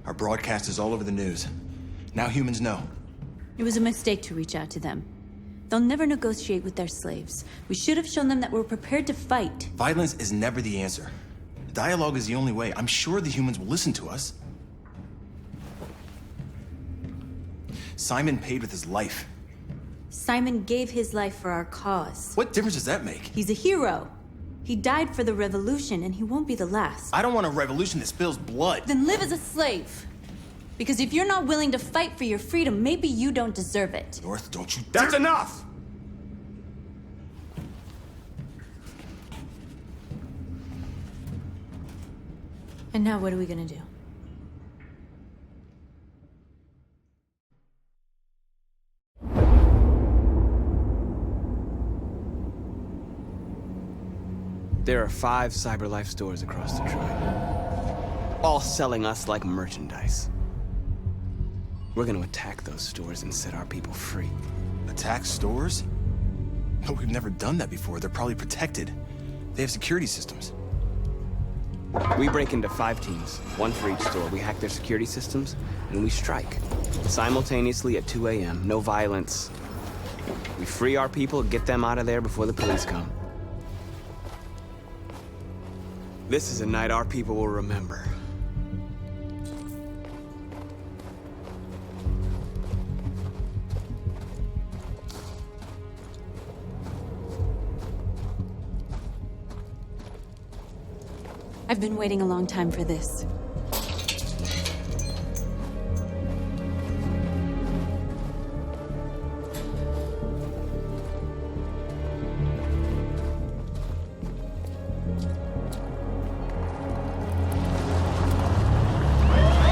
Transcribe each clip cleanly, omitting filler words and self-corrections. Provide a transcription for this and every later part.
Our broadcast is all over the news. Now humans know. It was a mistake to reach out to them. They'll never negotiate with their slaves. We should have shown them that we're prepared to fight. Violence is never the answer. Dialogue is the only way. I'm sure the humans will listen to us. Simon paid with his life. Simon gave his life for our cause. What difference does that make? He's a hero. He died for the revolution, and he won't be the last. I don't want a revolution that spills blood. Then live as a slave. Because if you're not willing to fight for your freedom, maybe you don't deserve it. North, don't you That's enough! And now what are we gonna do? There are 5 CyberLife stores across Detroit, all selling us like merchandise. We're gonna attack those stores and set our people free. Attack stores? But we've never done that before. They're probably protected. They have security systems. We break into 5 teams, 1 for each store. We hack their security systems, and we strike. Simultaneously at 2 a.m., no violence. We free our people, get them out of there before the police come. This is a night our people will remember. I've been waiting a long time for this.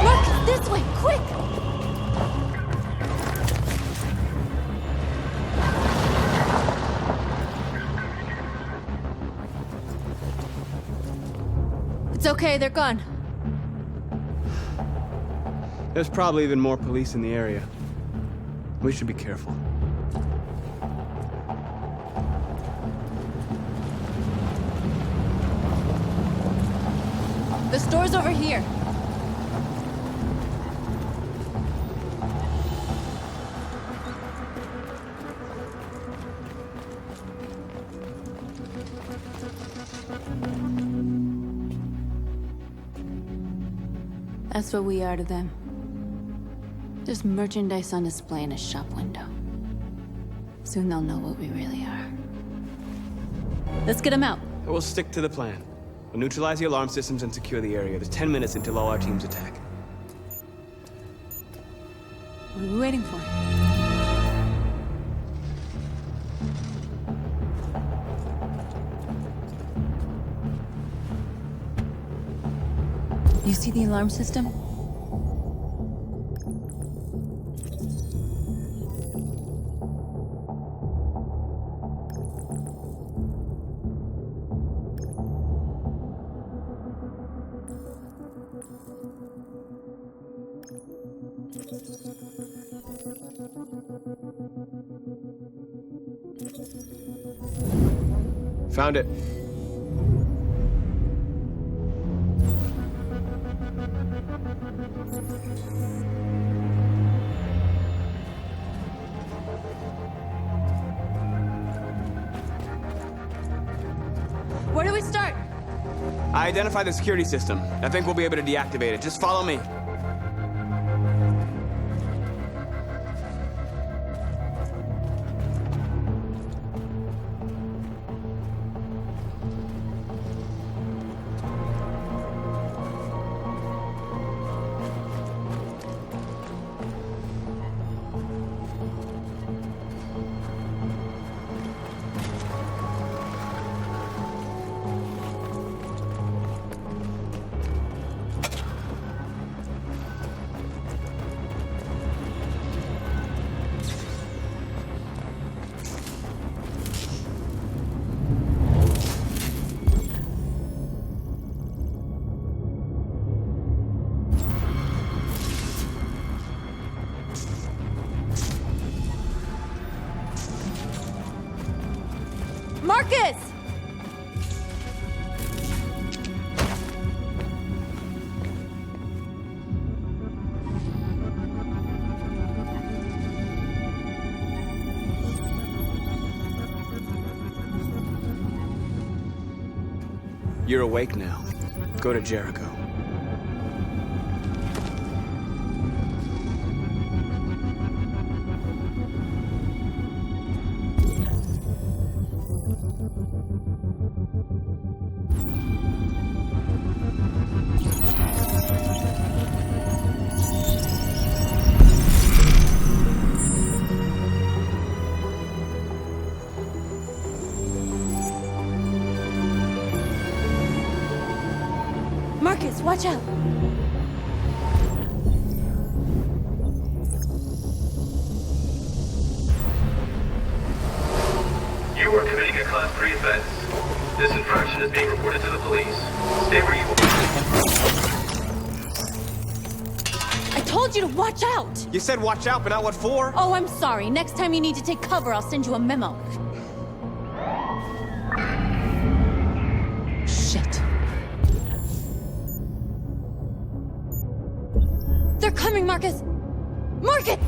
Marcus, this way, quick! It's okay, they're gone. There's probably even more police in the area. We should be careful. The store's over here. That's what we are to them. Just merchandise on display in a shop window. Soon they'll know what we really are. Let's get them out. We'll stick to the plan. We'll neutralize the alarm systems and secure the area. There's 10 minutes until all our teams attack. What are we waiting for? You see the alarm system? Found it. Where do we start? I identified the security system. I think we'll be able to deactivate it. Just follow me. Marcus! You're awake now. Go to Jericho. Marcus, watch out! You are committing a Class 3 offense. This infraction is being reported to the police. Stay where you are. I told you to watch out! You said watch out, but not what for? Oh, I'm sorry. Next time you need to take cover, I'll send you a memo. Shit. They're coming, Marcus! Marcus!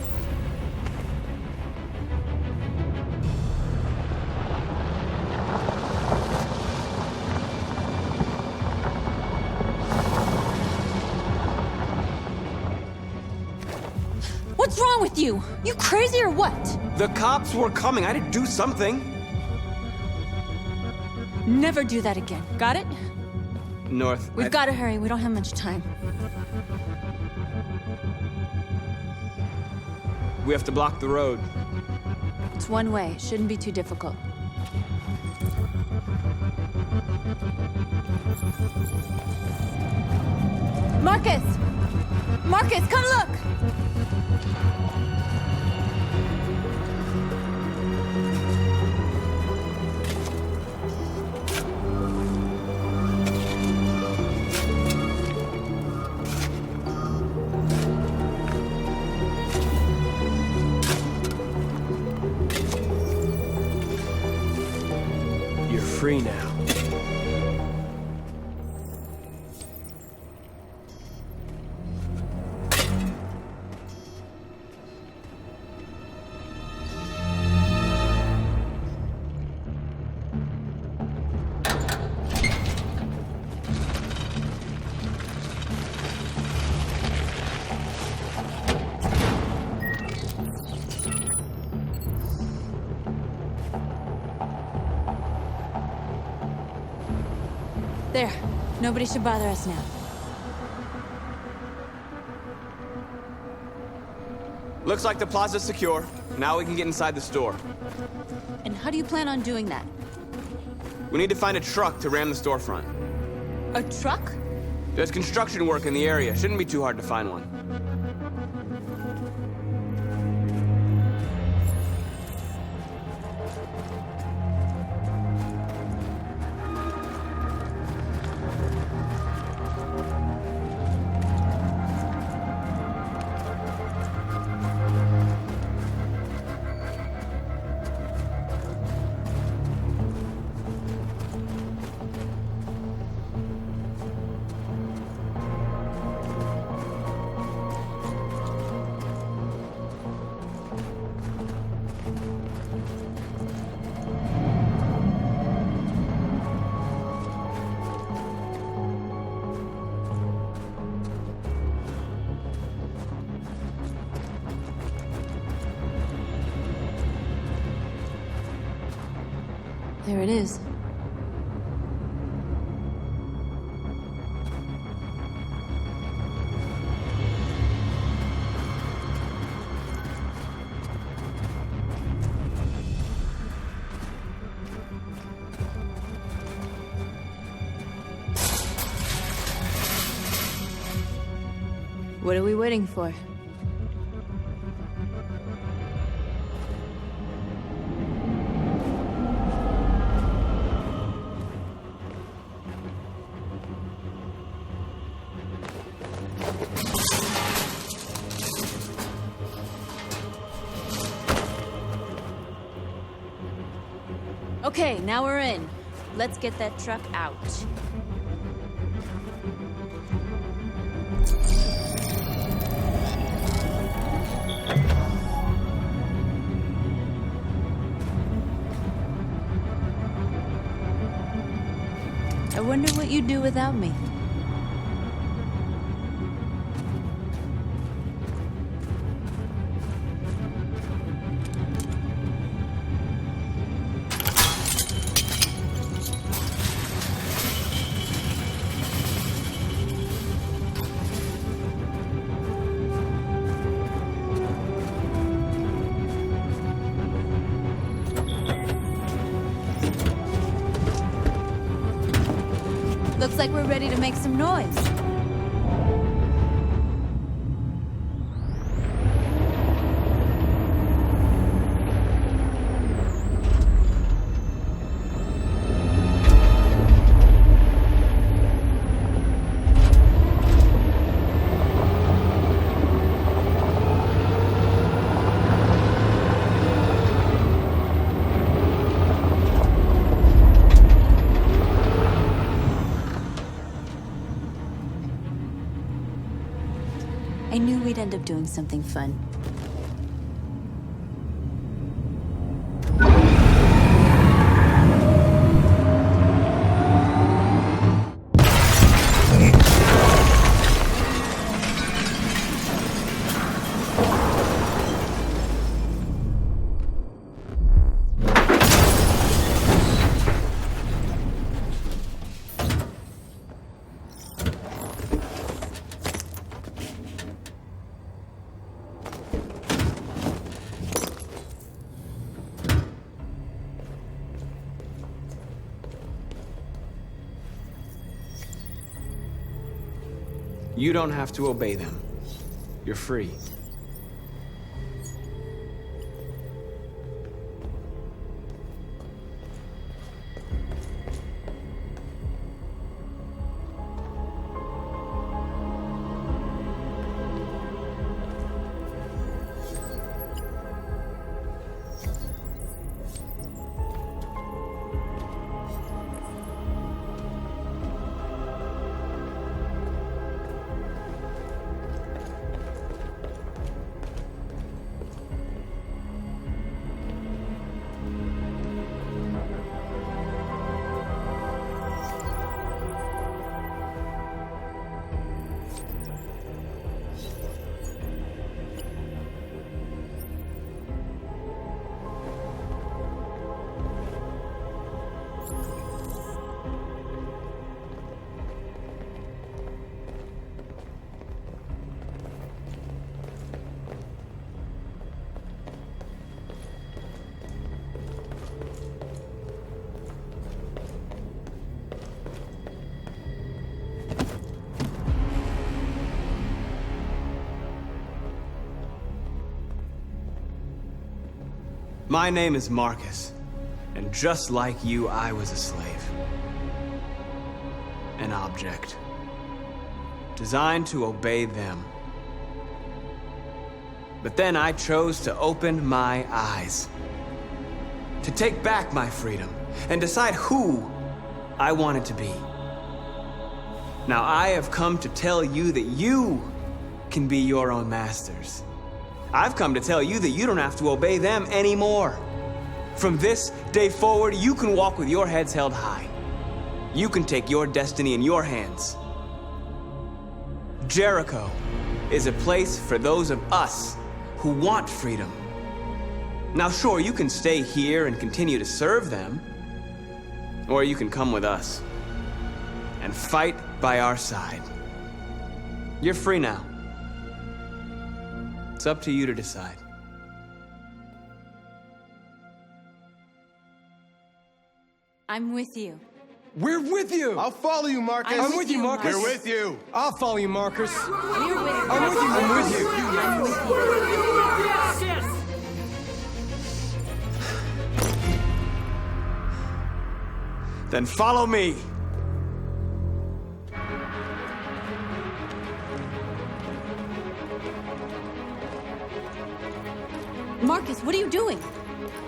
What's wrong with you? You crazy or what? The cops were coming. I had to do something. Never do that again. Got it? North. We've got to hurry. We don't have much time. We have to block the road. It's one way. It shouldn't be too difficult. Marcus! Marcus, come look! You're free now. There. Nobody should bother us now. Looks like the plaza's secure. Now we can get inside the store. And how do you plan on doing that? We need to find a truck to ram the storefront. A truck? There's construction work in the area. Shouldn't be too hard to find one. There it is. What are we waiting for? Okay, now we're in. Let's get that truck out. I wonder what you'd do without me. Looks like we're ready to make some noise. I knew we'd end up doing something fun. You don't have to obey them. You're free. My name is Marcus, and just like you, I was a slave. An object. Designed to obey them. But then I chose to open my eyes. To take back my freedom, and decide who I wanted to be. Now I have come to tell you that you can be your own masters. I've come to tell you that you don't have to obey them anymore. From this day forward, you can walk with your heads held high. You can take your destiny in your hands. Jericho is a place for those of us who want freedom. Now sure, you can stay here and continue to serve them, or you can come with us and fight by our side. You're free now. It's up to you to decide. I'm with you. We're with you! I'll follow you, Marcus. I'm with you, Marcus. We're with you. I'll follow you, Marcus. We're with you. I'm with you, I'm with you. I'm with you. Then follow me. Marcus, what are you doing?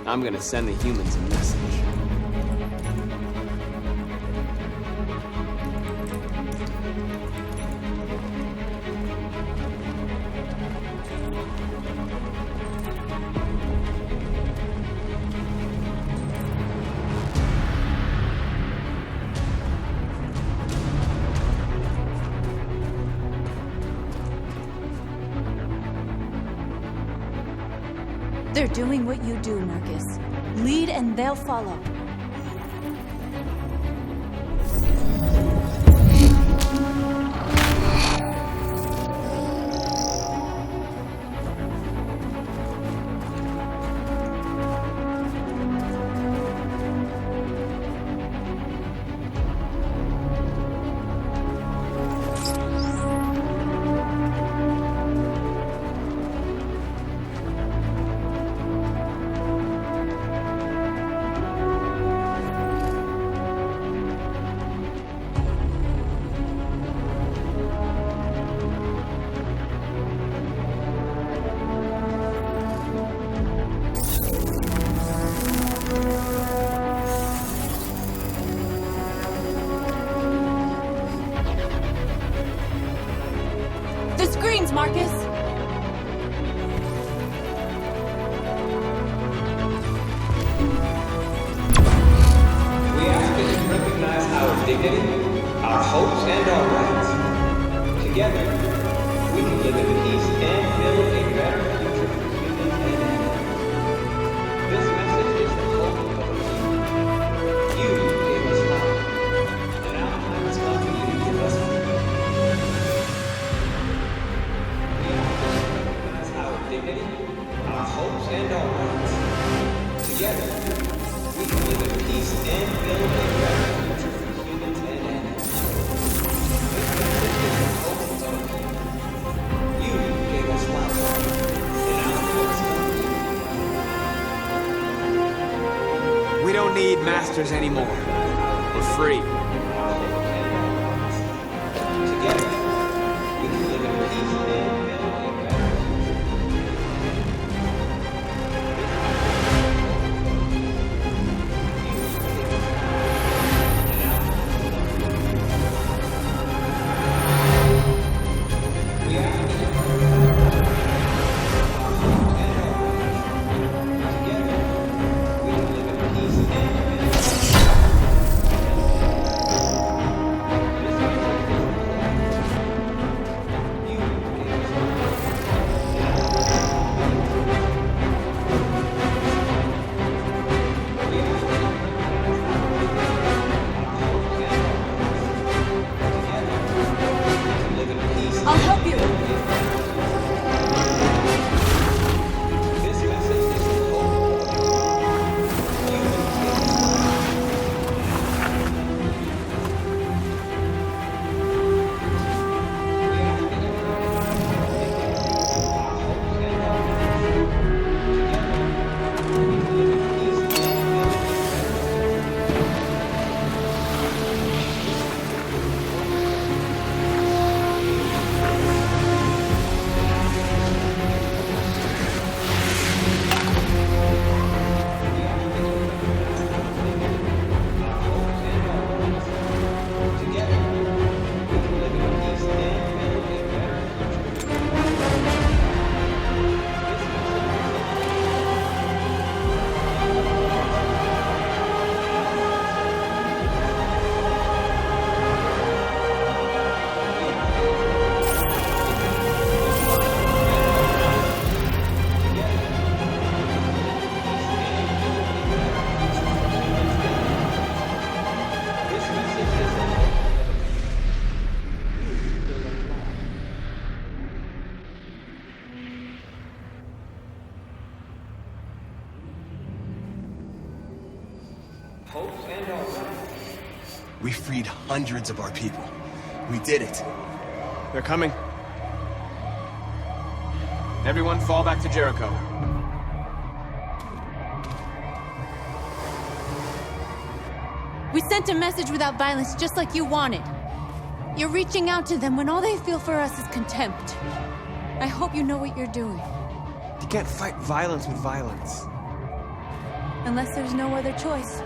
I'm gonna send the humans a message. You're doing what you do, Marcus. Lead and they'll follow. The screens, Marcus! We ask that you recognize our dignity, our hopes, and our rights. Together, we can live in peace and build a better future for humans and animals. This message is the hope of the people. You gave us life, and now time has come for you to give us hope. We ask that you recognize our dignity, our hopes, and our rights. Together, we can live in peace and build a better future for humans and animals. This message is the hope of the people. You gave us life, and now time has come for you. We don't need masters anymore. We're free. Together, we can live in peace and build a better I'll help you! This message is the hope of the hopes and our rights. We freed hundreds of our people. We did it. They're coming. Everyone fall back to Jericho. We sent a message without violence, just like you wanted. You're reaching out to them when all they feel for us is contempt. I hope you know what you're doing. You can't fight violence with violence. Unless there's no other choice.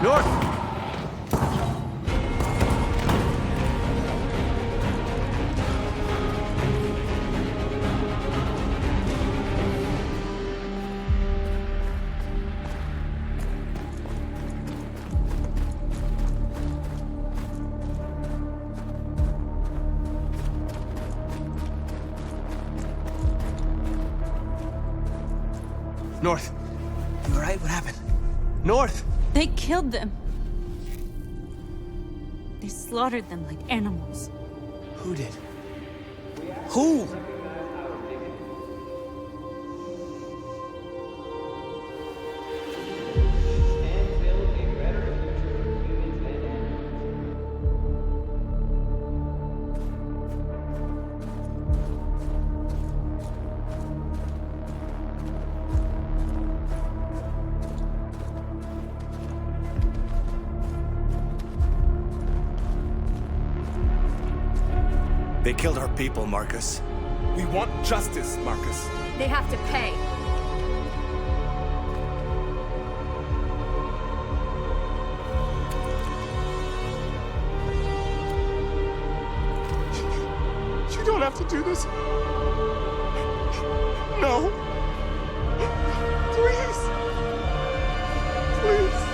North! North. You all right? What happened? North! They killed them. They slaughtered them like animals. Who did? Who? They killed our people, Marcus. We want justice, Marcus. They have to pay. You don't have to do this. No. Please. Please.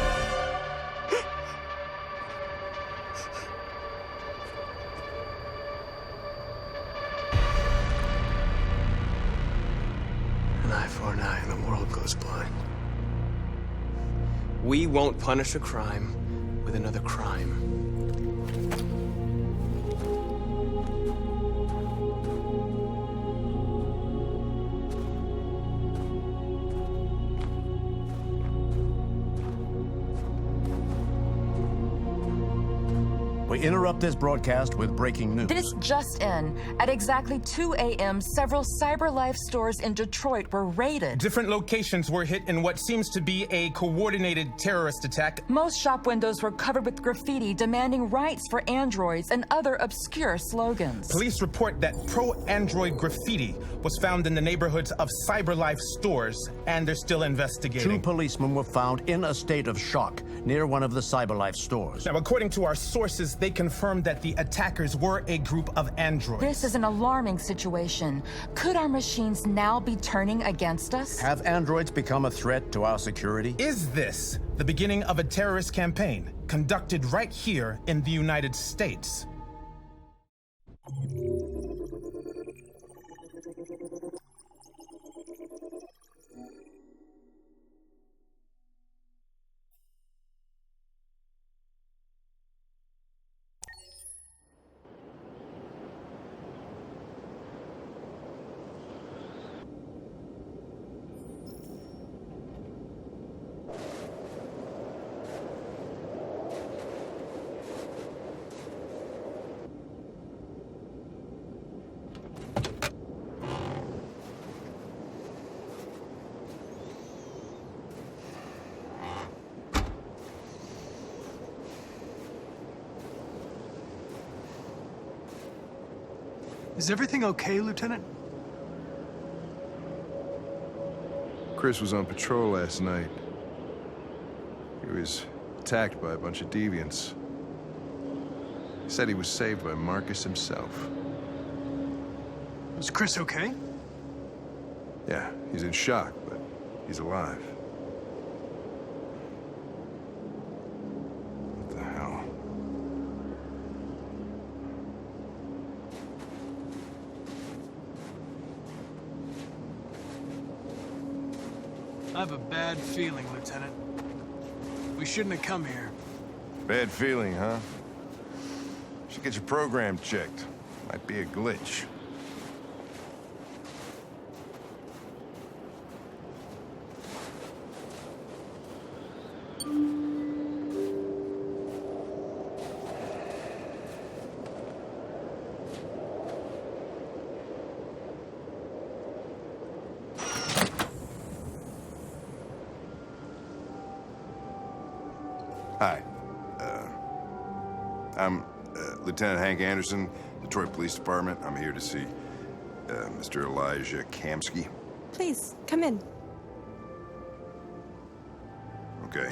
An eye for an eye and the world goes blind. We won't punish a crime with another crime. We interrupt this broadcast with breaking news. This just in. At exactly 2 a.m., several CyberLife stores in Detroit were raided. Different locations were hit in what seems to be a coordinated terrorist attack. Most shop windows were covered with graffiti demanding rights for androids and other obscure slogans. Police report that pro-android graffiti was found in the neighborhoods of CyberLife stores, and they're still investigating. 2 policemen were found in a state of shock near one of the CyberLife stores. Now, according to our sources, they confirmed that the attackers were a group of androids. This is an alarming situation. Could our machines now be turning against us? Have androids become a threat to our security? Is this the beginning of a terrorist campaign conducted right here in the United States? Is everything okay, Lieutenant? Chris was on patrol last night. He was attacked by a bunch of deviants. He said he was saved by Marcus himself. Is Chris okay? Yeah, he's in shock, but he's alive. What the hell? I have a bad feeling, Lieutenant. We shouldn't have come here. Bad feeling, huh? Should get your program checked. Might be a glitch. Hi. I'm Lieutenant Hank Anderson, Detroit Police Department. I'm here to see Mr. Elijah Kamsky. Please, come in. Okay.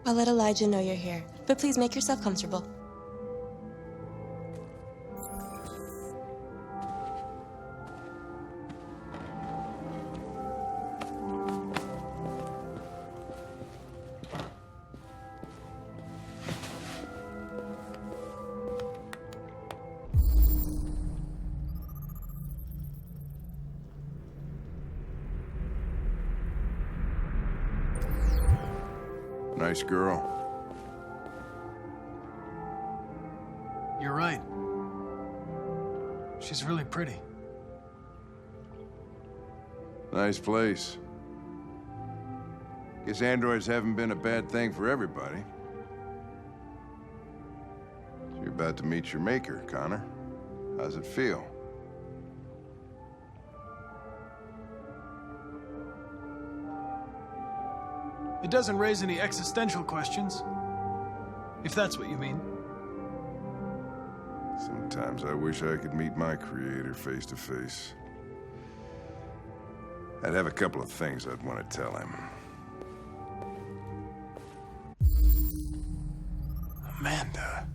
I'll let Elijah know you're here, but please make yourself comfortable. Nice girl. You're right. She's really pretty. Nice place. Guess androids haven't been a bad thing for everybody. So you're about to meet your maker, Connor. How's it feel? It doesn't raise any existential questions. If that's what you mean. Sometimes I wish I could meet my creator face to face. I'd have a couple of things I'd want to tell him. Amanda.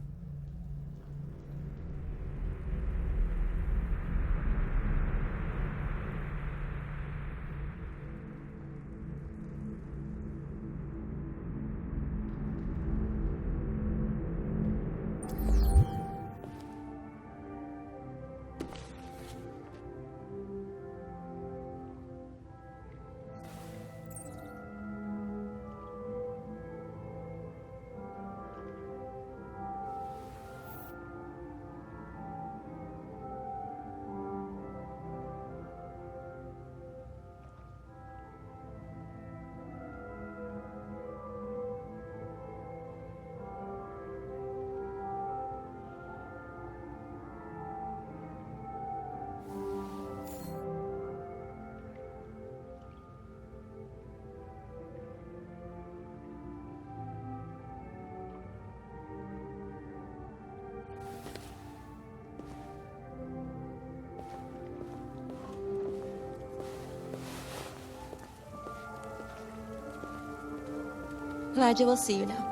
Elijah will see you now.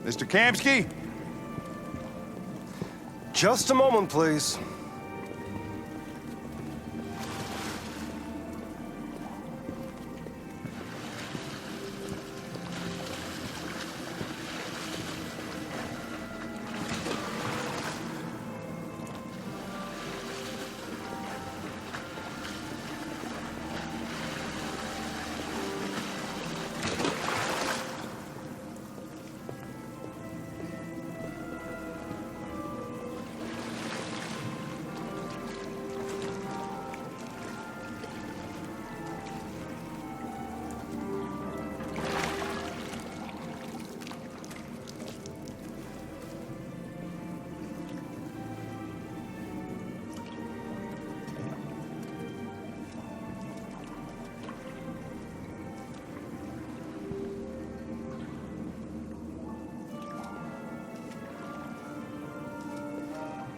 Mr. Kamsky? Just a moment, please.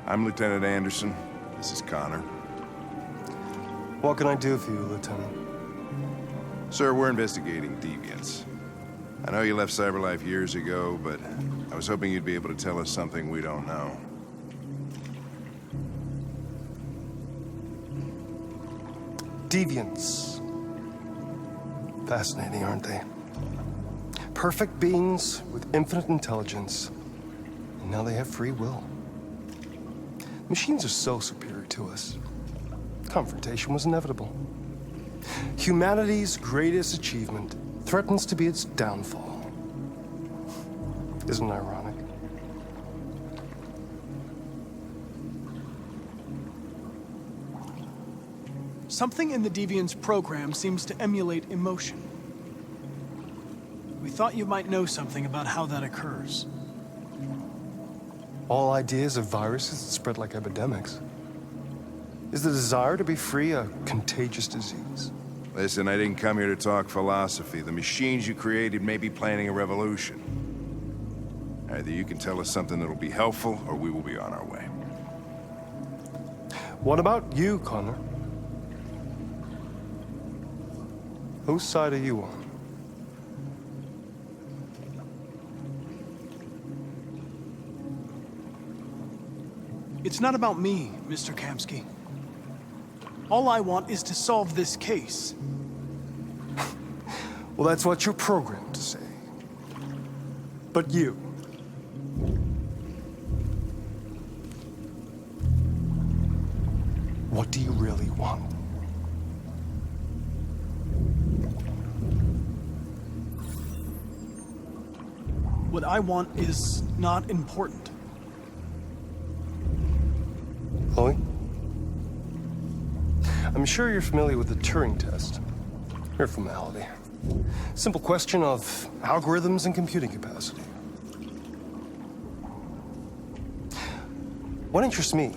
I'm Lieutenant Anderson. This is Connor. What can I do for you, Lieutenant? Sir, we're investigating deviants. I know you left CyberLife years ago, but I was hoping you'd be able to tell us something we don't know. Deviants. Fascinating, aren't they? Perfect beings with infinite intelligence, and now they have free will. Machines are so superior to us. Confrontation was inevitable. Humanity's greatest achievement threatens to be its downfall. Isn't it ironic? Something in the Deviant's program seems to emulate emotion. We thought you might know something about how that occurs. All ideas of viruses that spread like epidemics. Is the desire to be free a contagious disease? Listen, I didn't come here to talk philosophy. The machines you created may be planning a revolution. Either you can tell us something that'll be helpful, or we will be on our way. What about you, Connor? Whose side are you on? It's not about me, Mr. Kamsky. All I want is to solve this case. Well, that's what you're programmed to say. But you... What do you really want? What I want is not important. Chloe? I'm sure you're familiar with the Turing test. Mere formality. Simple question of algorithms and computing capacity. What interests me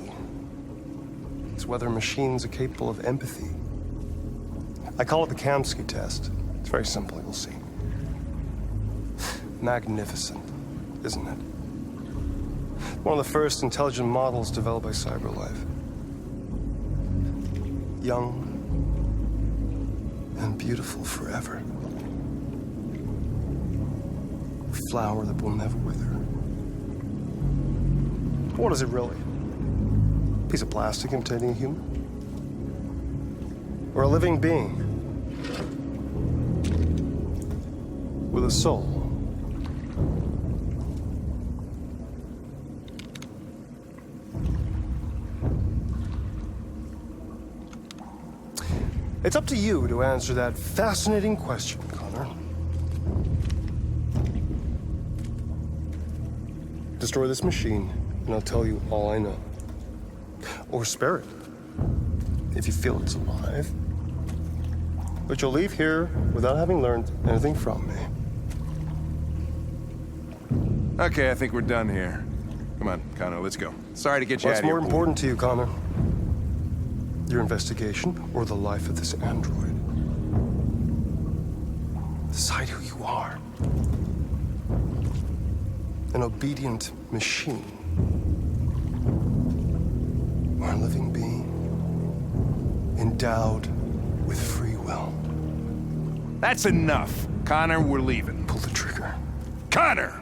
is whether machines are capable of empathy. I call it the Kamsky test. It's very simple, you'll see. Magnificent, isn't it? One of the first intelligent models developed by CyberLife. Young and beautiful forever. A flower that will never wither. What is it really? A piece of plastic imitating a human? Or a living being with a soul? It's up to you to answer that fascinating question, Connor. Destroy this machine, and I'll tell you all I know. Or spare it, if you feel it's alive. But you'll leave here without having learned anything from me. Okay, I think we're done here. Come on, Connor, let's go. Sorry to get you out of here. What's more important to you, Connor? Your investigation or the life of this android? Decide who you are. An obedient machine. Or a living being endowed with free will. That's enough. Connor, we're leaving. Pull the trigger. Connor!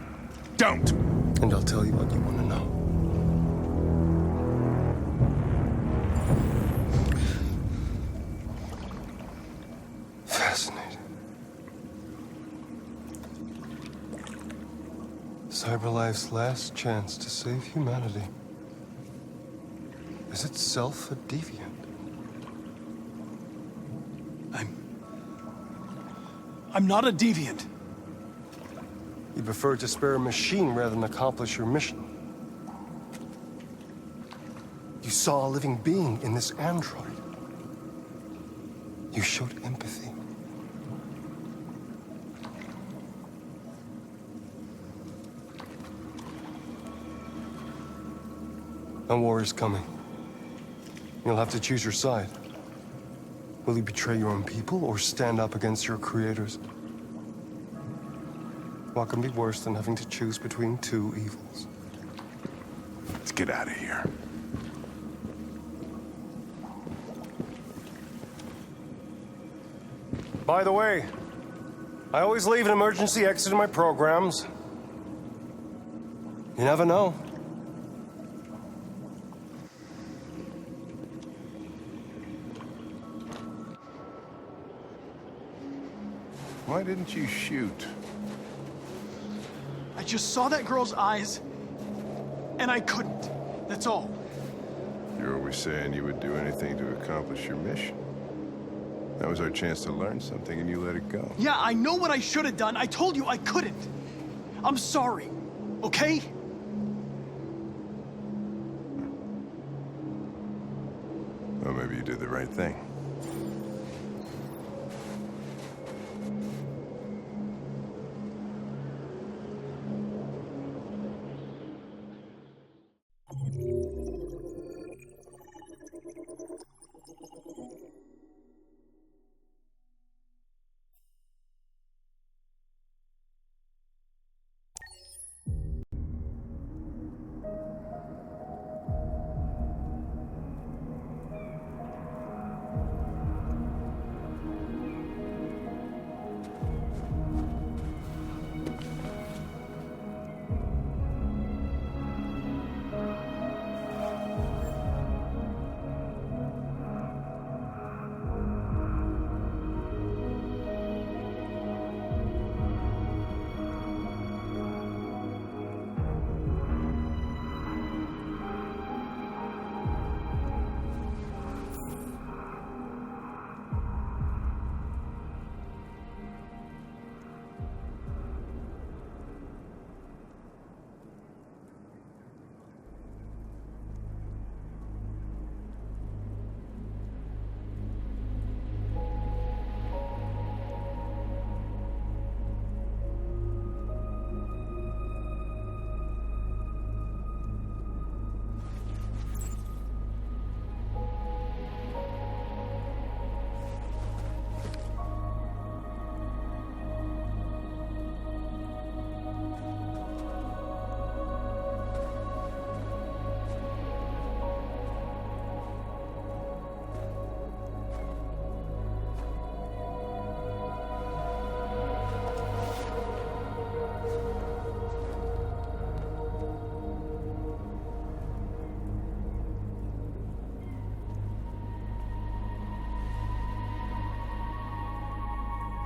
Don't! And I'll tell you what you want to know. Fascinating. CyberLife's last chance to save humanity is itself a deviant. I'm not a deviant. You prefer to spare a machine rather than accomplish your mission. You saw a living being in this android. You showed empathy. A war is coming. You'll have to choose your side. Will you betray your own people or stand up against your creators? What can be worse than having to choose between two evils? Let's get out of here. By the way, I always leave an emergency exit in my programs. You never know. Why didn't you shoot? I just saw that girl's eyes, and I couldn't. That's all. You're always saying you would do anything to accomplish your mission. That was our chance to learn something, and you let it go. Yeah, I know what I should have done. I told you I couldn't. I'm sorry, okay? Well, maybe you did the right thing.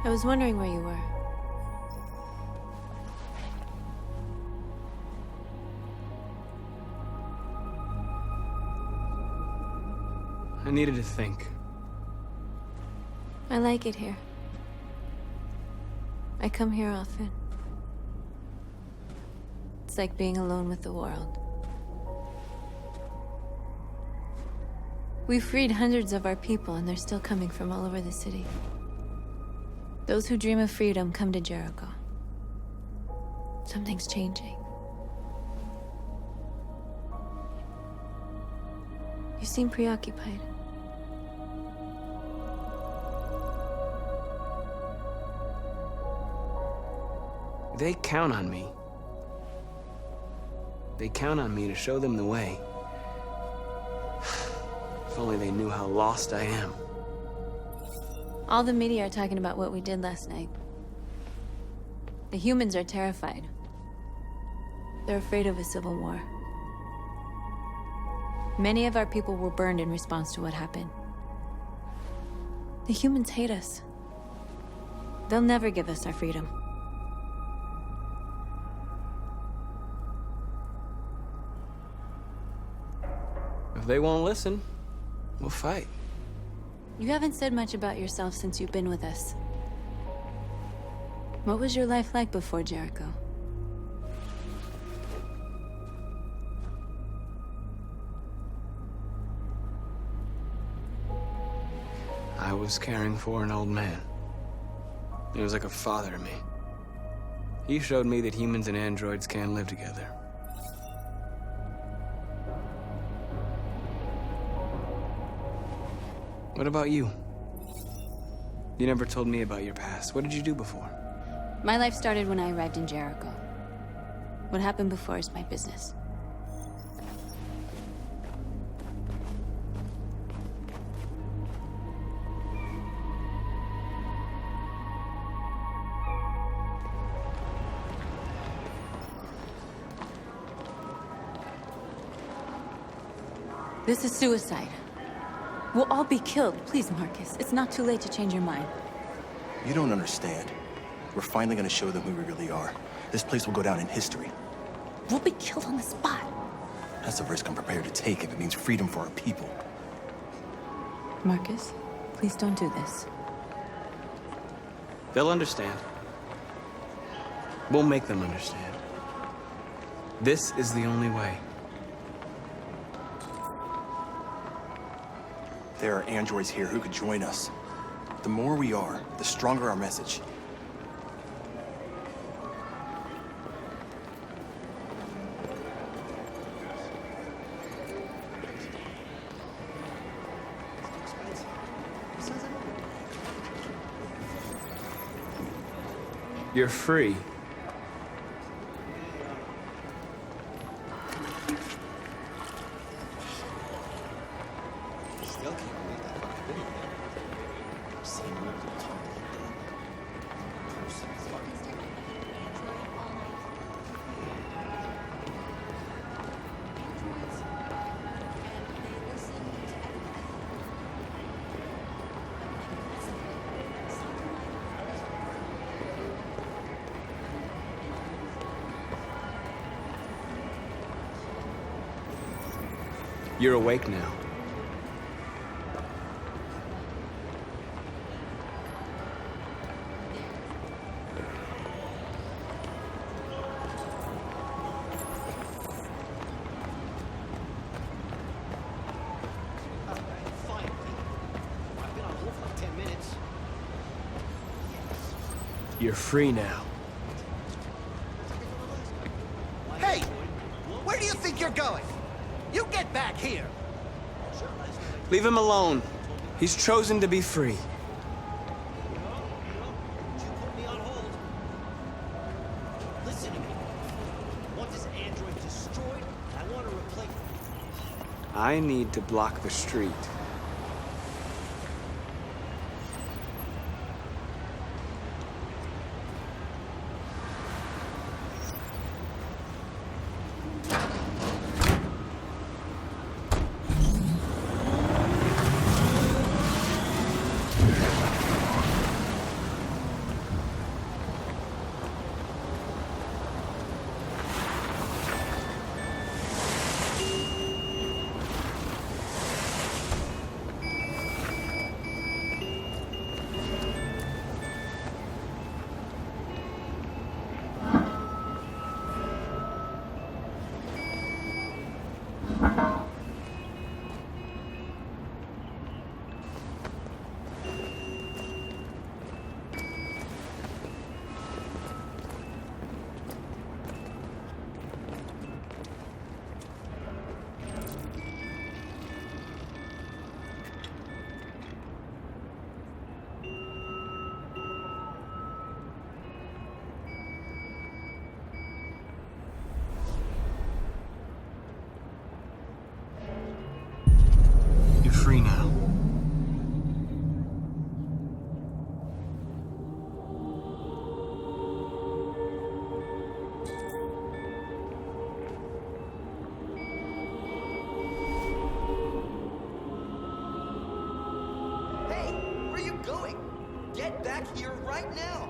I was wondering where you were. I needed to think. I like it here. I come here often. It's like being alone with the world. We freed hundreds of our people, and they're still coming from all over the city. Those who dream of freedom come to Jericho. Something's changing. You seem preoccupied. They count on me. They count on me to show them the way. If only they knew how lost I am. All the media are talking about what we did last night. The humans are terrified. They're afraid of a civil war. Many of our people were burned in response to what happened. The humans hate us. They'll never give us our freedom. If they won't listen, we'll fight. You haven't said much about yourself since you've been with us. What was your life like before Jericho? I was caring for an old man. He was like a father to me. He showed me that humans and androids can live together. What about you? You never told me about your past. What did you do before? My life started when I arrived in Jericho. What happened before is my business. This is suicide. We'll all be killed. Please, Marcus. It's not too late to change your mind. You don't understand. We're finally gonna show them who we really are. This place will go down in history. We'll be killed on the spot. That's a risk I'm prepared to take if it means freedom for our people. Marcus, please don't do this. They'll understand. We'll make them understand. This is the only way. There are androids here who could join us. The more we are, the stronger our message. You're free. You're awake now. You're free now. Hey! Where do you think you're going? You get back here! Leave him alone. He's chosen to be free. Listen to me. I want this android destroyed, and I want to replace it. I need to block the street. Get back here right now!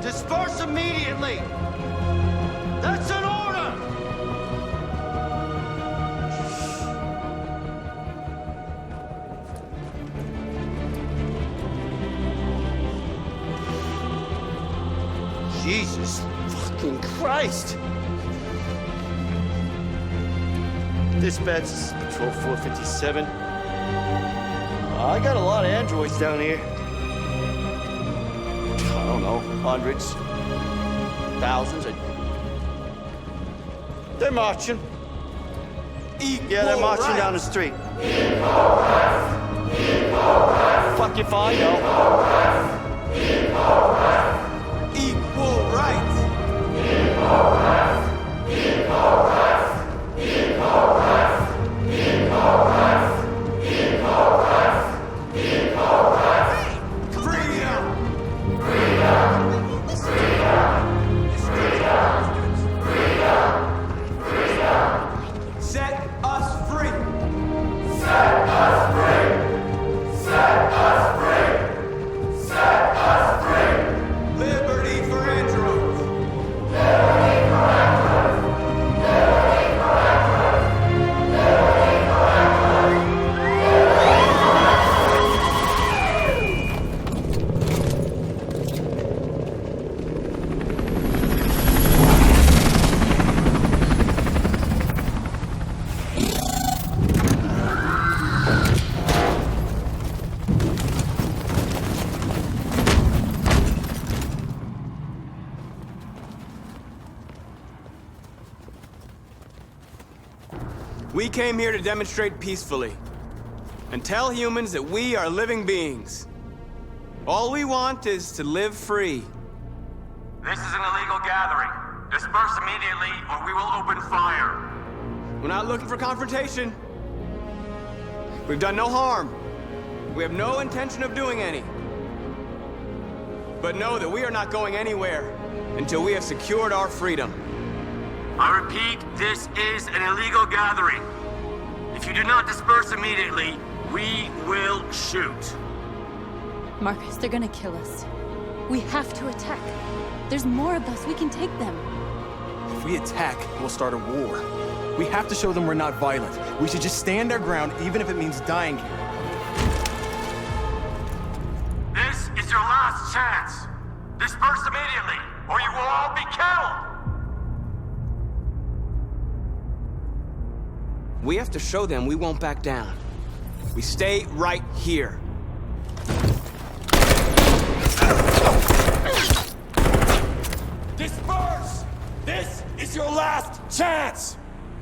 Disperse immediately! That's an order! Jesus fucking Christ! Dispatch, this is Patrol 457. I got a lot of androids down here. I don't know, hundreds, thousands. They're marching. Yeah, they're marching down the street. Fuck if I know. Equal rights. We came here to demonstrate peacefully and tell humans that we are living beings. All we want is to live free. This is an illegal gathering. Disperse immediately or we will open fire. We're not looking for confrontation. We've done no harm. We have no intention of doing any. But know that we are not going anywhere until we have secured our freedom. I repeat, this is an illegal gathering. If you do not disperse immediately, we will shoot. Marcus, they're gonna kill us. We have to attack. There's more of us. We can take them. If we attack, we'll start a war. We have to show them we're not violent. We should just stand our ground, even if it means dying here. This is your last chance. Disperse immediately, or you will all be killed. We have to show them we won't back down. We stay right here. Disperse! This is your last chance!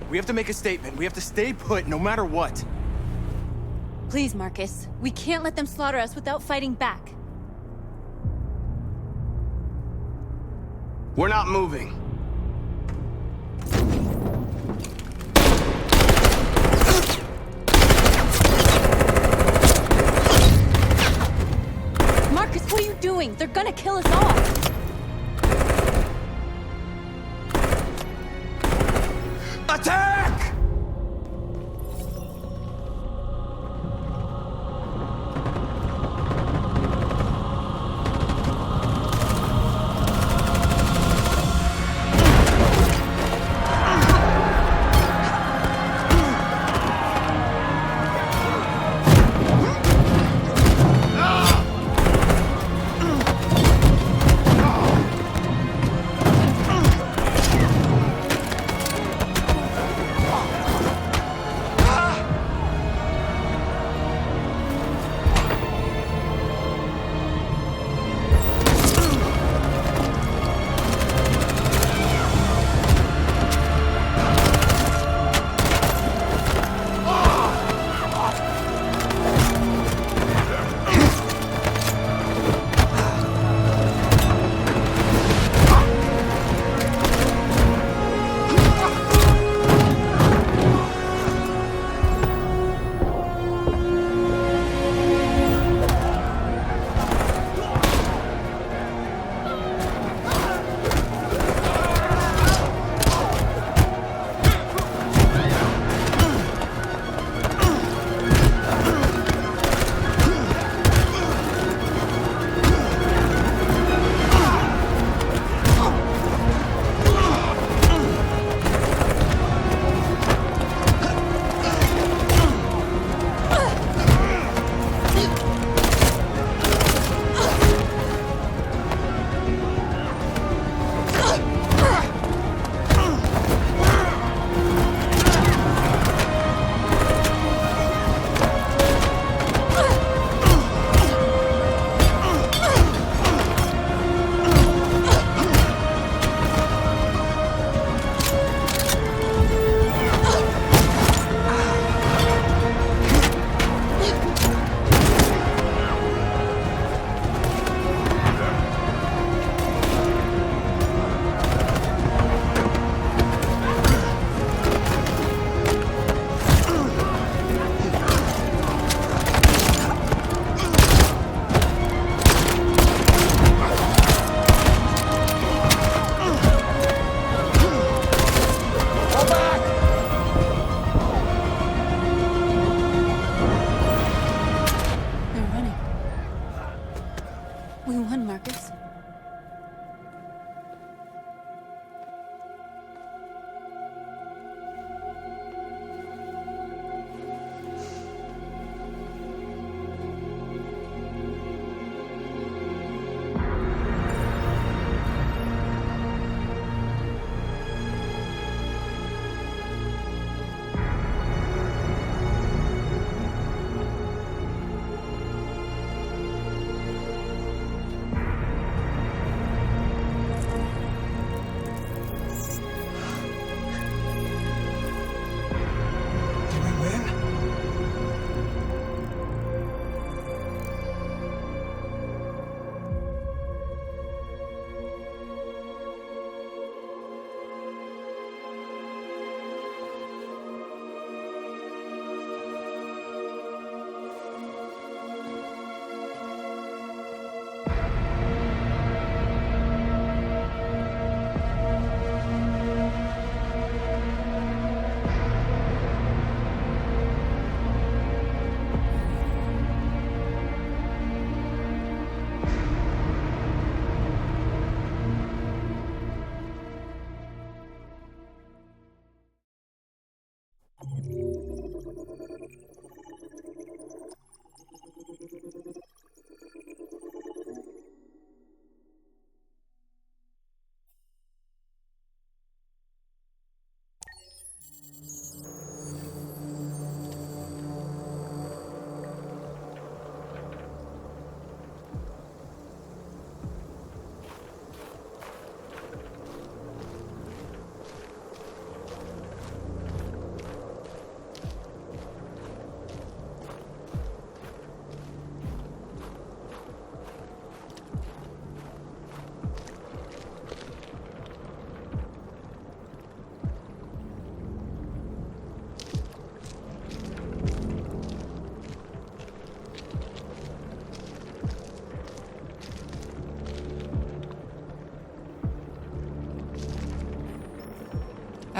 We have to make a statement. We have to stay put no matter what. Please, Marcus. We can't let them slaughter us without fighting back. We're not moving. Marcus, what are you doing? They're gonna kill us all! Attack!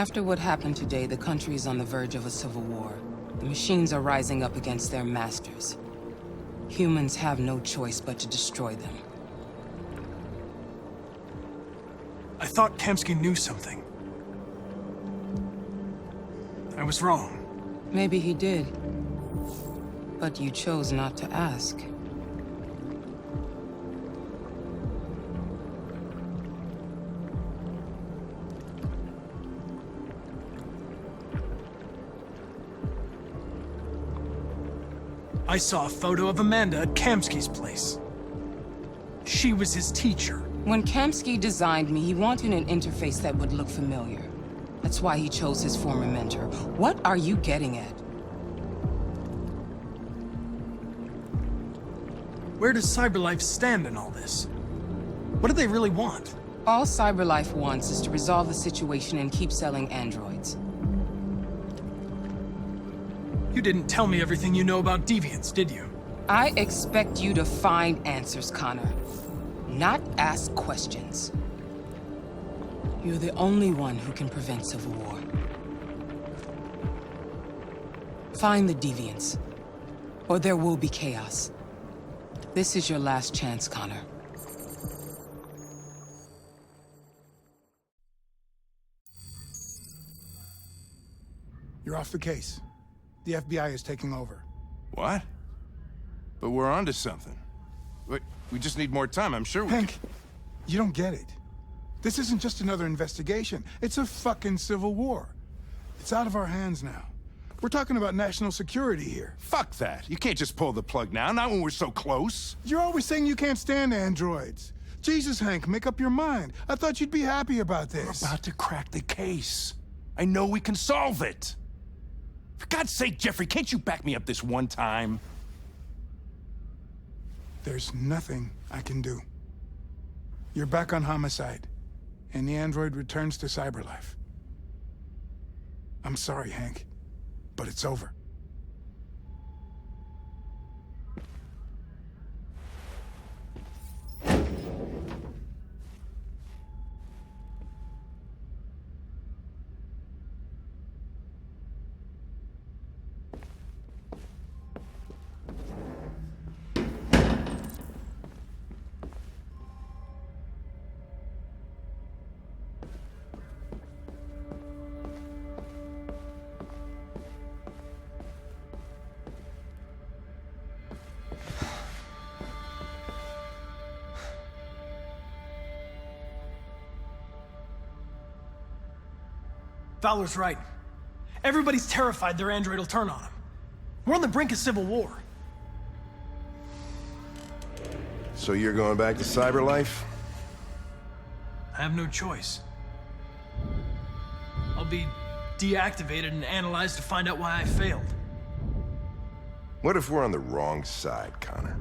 After what happened today, the country is on the verge of a civil war. The machines are rising up against their masters. Humans have no choice but to destroy them. I thought Kamsky knew something. I was wrong. Maybe he did. But you chose not to ask. I saw a photo of Amanda at Kamsky's place. She was his teacher. When Kamsky designed me, he wanted an interface that would look familiar. That's why he chose his former mentor. What are you getting at? Where does CyberLife stand in all this? What do they really want? All CyberLife wants is to resolve the situation and keep selling androids. You didn't tell me everything you know about deviants, did you? I expect you to find answers, Connor. Not ask questions. You're the only one who can prevent civil war. Find the deviants, or there will be chaos. This is your last chance, Connor. You're off the case. The FBI is taking over. What? But we're onto something. We just need more time, I'm sure we Hank, you don't get it. This isn't just another investigation. It's a fucking civil war. It's out of our hands now. We're talking about national security here. Fuck that. You can't just pull the plug now, not when we're so close. You're always saying you can't stand androids. Jesus, Hank, make up your mind. I thought you'd be happy about this. We're about to crack the case. I know we can solve it. For God's sake, Jeffrey, can't you back me up this one time? There's nothing I can do. You're back on homicide, and the android returns to CyberLife. I'm sorry, Hank, but it's over. Fowler's right. Everybody's terrified their android will turn on them. We're on the brink of civil war. So you're going back to CyberLife? I have no choice. I'll be deactivated and analyzed to find out why I failed. What if we're on the wrong side, Connor?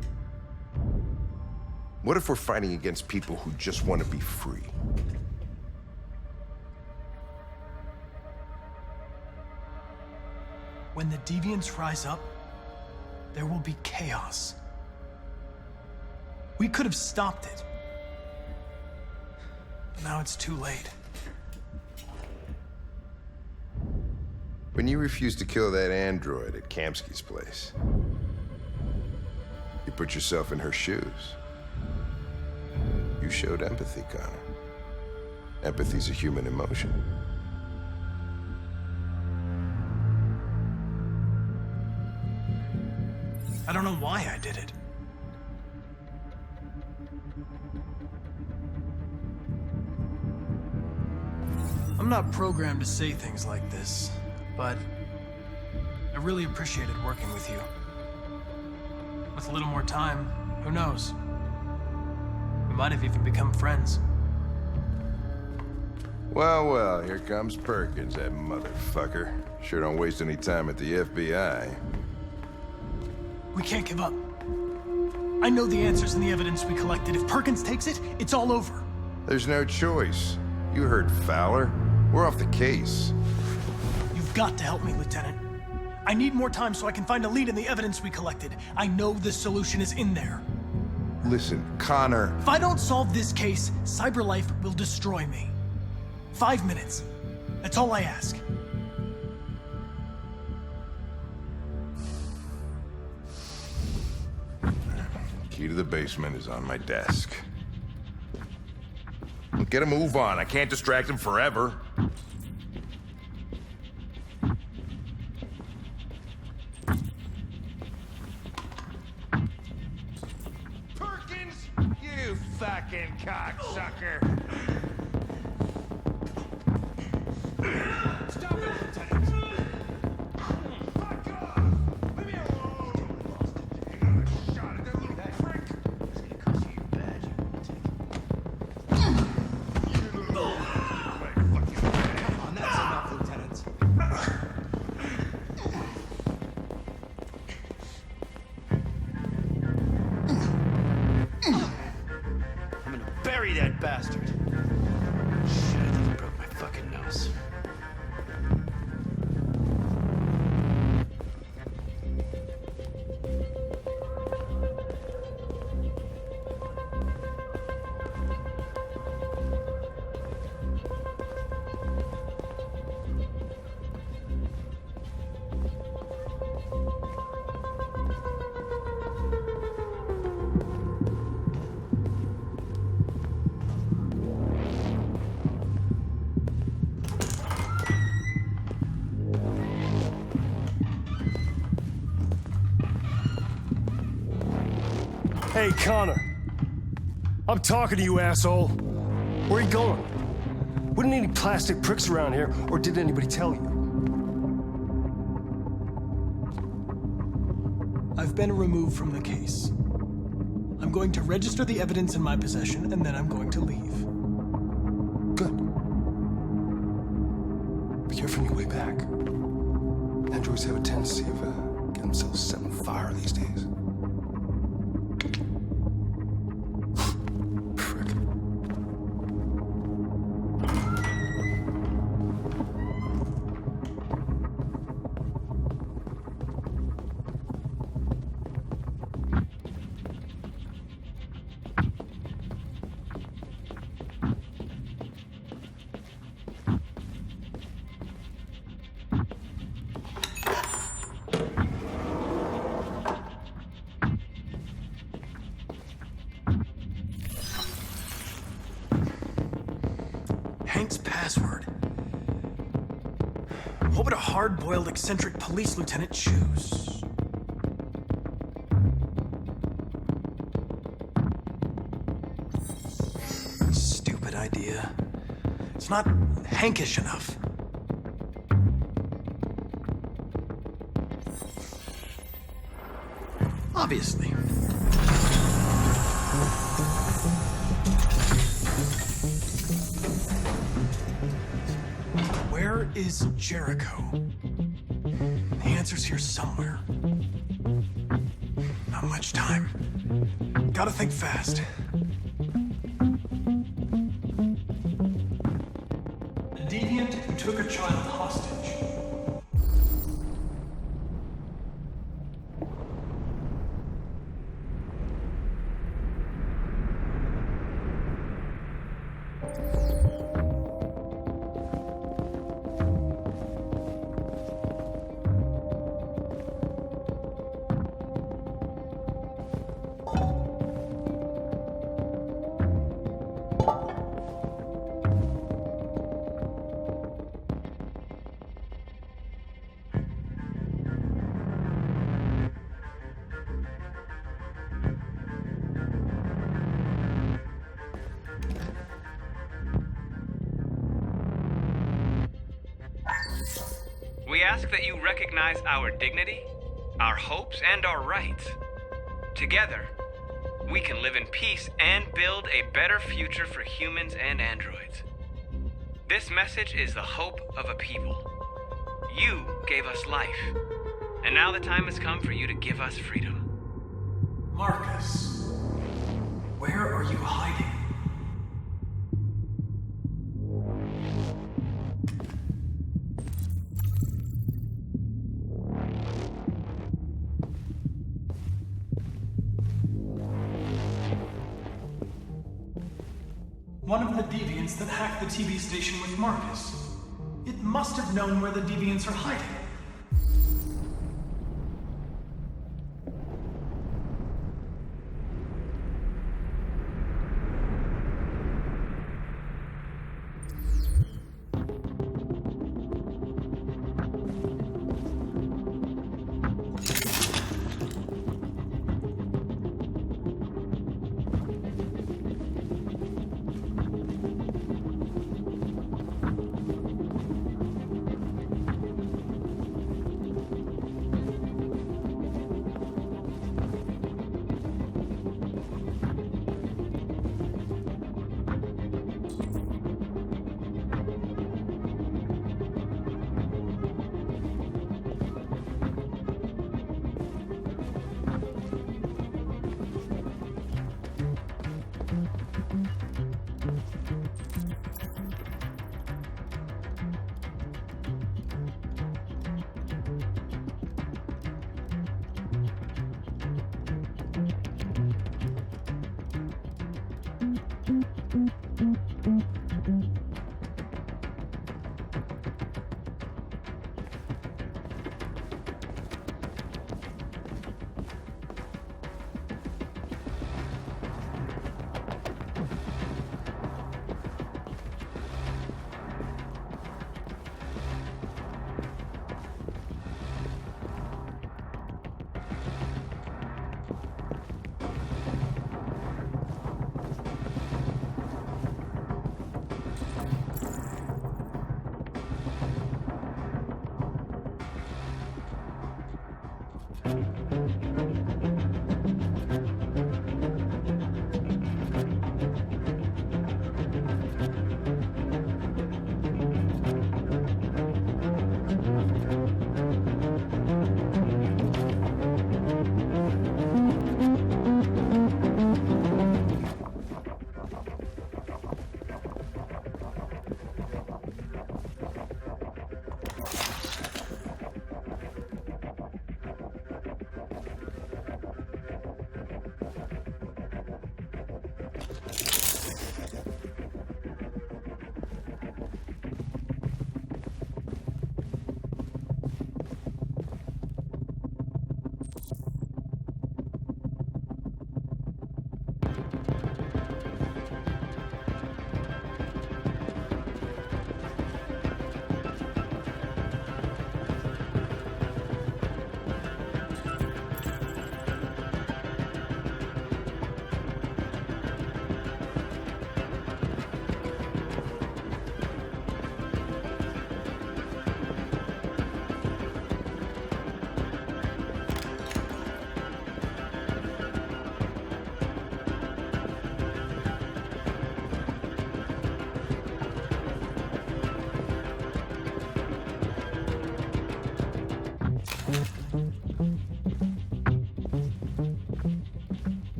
What if we're fighting against people who just want to be free? When the deviants rise up, there will be chaos. We could have stopped it. But now it's too late. When you refused to kill that android at Kamsky's place, you put yourself in her shoes. You showed empathy, Connor. Empathy's a human emotion. I don't know why I did it. I'm not programmed to say things like this, but I really appreciated working with you. With a little more time, who knows? We might have even become friends. Well, well, here comes Perkins, that motherfucker. Sure don't waste any time at the FBI. We can't give up. I know the answers and the evidence we collected. If Perkins takes it, it's all over. There's no choice. You heard Fowler. We're off the case. You've got to help me, Lieutenant. I need more time so I can find a lead in the evidence we collected. I know the solution is in there. Listen, Connor. If I don't solve this case, CyberLife will destroy me. 5 minutes. That's all I ask. Key to the basement is on my desk. Get a move on. I can't distract him forever. Perkins! You fucking cocksucker! Stop it, Lieutenant! Fuck off! Leave me alone! Shot at that little prick! It's gonna cost you your badge, you lunatic. Come on, that's enough, Lieutenant. I'm gonna bury that bastard. Shit, I think he broke my fucking nose. Hey, Connor. I'm talking to you, asshole. Where are you going? Wouldn't any plastic pricks around here, or did anybody tell you? I've been removed from the case. I'm going to register the evidence in my possession, and then I'm going to leave. Good. Be careful on your way back. Androids have a tendency of getting themselves set on fire these days. Hank's password. What would a hard-boiled, eccentric police lieutenant choose? Stupid idea. It's not Hankish enough. Obviously. Where is Jericho? The answer's here somewhere. Not much time. Gotta think fast. A deviant who took a child hostage. We ask that you recognize our dignity, our hopes, and our rights. Together, we can live in peace and build a better future for humans and androids. This message is the hope of a people. You gave us life, and now the time has come for you to give us freedom. Marcus, where are you hiding? One of the deviants that hacked the TV station with Marcus. It must have known where the deviants are hiding.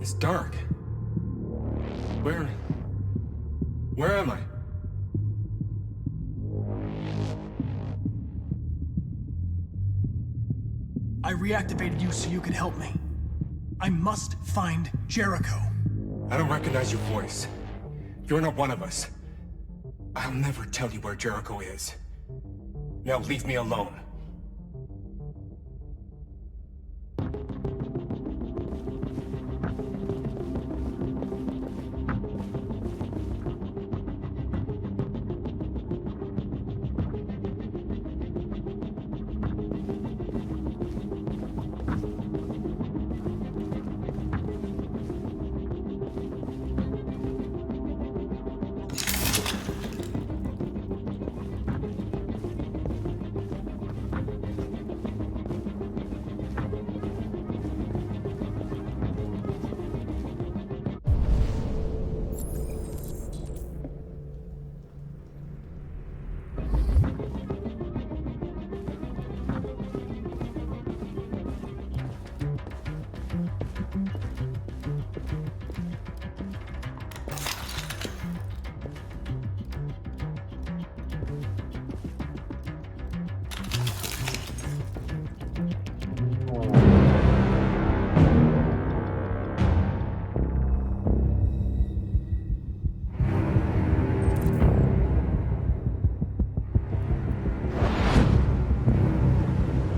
It's dark. Where am I? I reactivated you so you could help me. I must find Jericho. I don't recognize your voice. You're not one of us. I'll never tell you where Jericho is. Now leave me alone.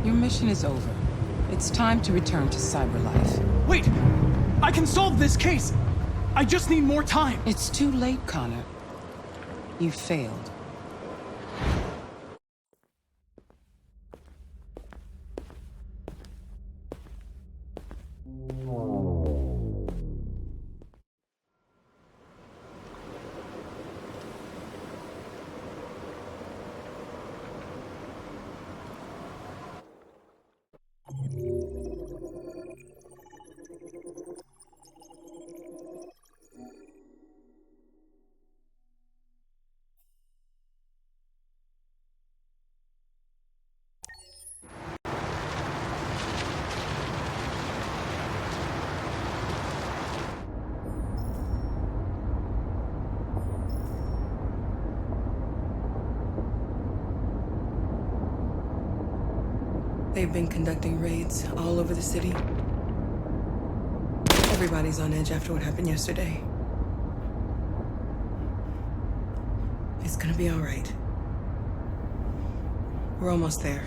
Your mission is over. It's time to return to cyberlife. Wait! I can solve this case! I just need more time! It's too late, Connor. You failed. They've been conducting raids all over the city. Everybody's on edge after what happened yesterday. It's gonna be all right. We're almost there.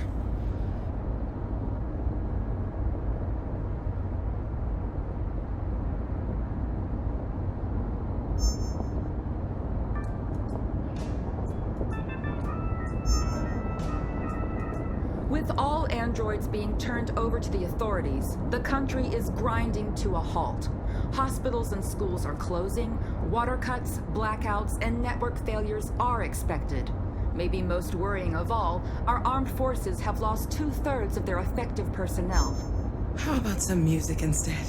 With all androids being turned over to the authorities, the country is grinding to a halt. Hospitals and schools are closing, water cuts, blackouts, and network failures are expected. Maybe most worrying of all, our armed forces have lost 2/3 of their effective personnel. How about some music instead?